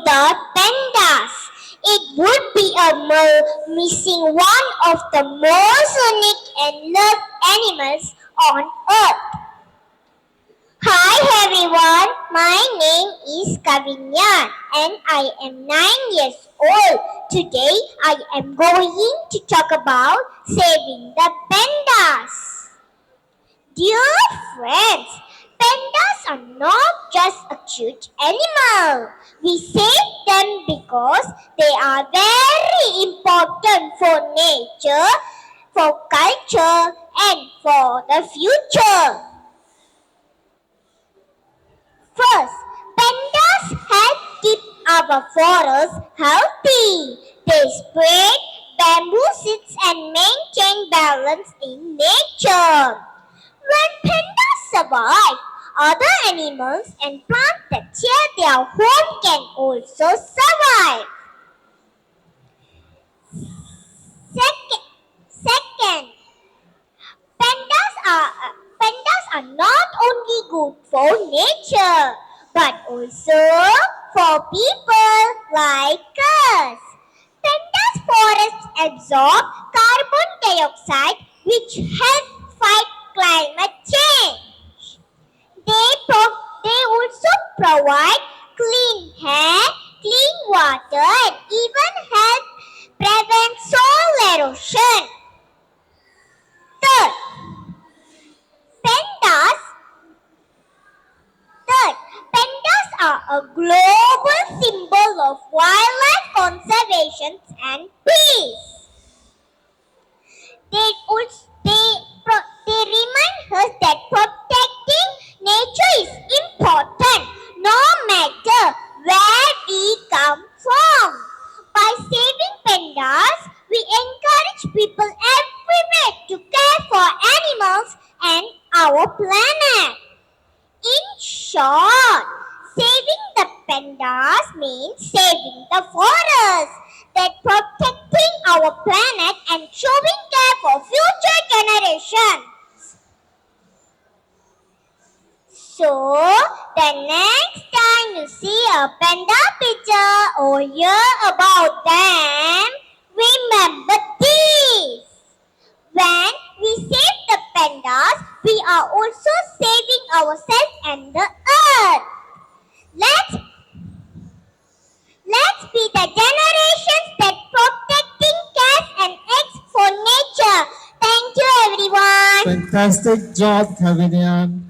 the pandas. It would be missing one of the most unique and loved animals on earth. Hi everyone, my name is Kaveniyaa and I am 9 years old. Today I am going to talk about saving the pandas. Dear friends, pandas are not just a cute animal. We save them because they are very important for nature, for culture and for the future. First, pandas help keep our forests healthy. They spread bamboo seeds and maintain balance in nature. When pandas survive, other animals and plants that share their home can also survive. Second, pandas are not only good for nature, but also for people like us. Pandas forests absorb carbon dioxide, which help fight climate change. They also provide clean air, clean water, and even help prevent soil erosion. Third, pandas are a global symbol of wildlife conservation and peace. They remind us that protecting nature is important no matter where we come from. By saving pandas, we encourage people everywhere to care for animals and our planet. In short, saving the pandas means saving the forest, that protecting our planet and showing care for future generations. So, the next time you see a panda picture or hear about them, remember this. When we save the pandas, we are also saving ourselves and the earth. Let's be the generations that protecting cats and eggs for nature. Thank you everyone. Fantastic job, Kaveniyaa.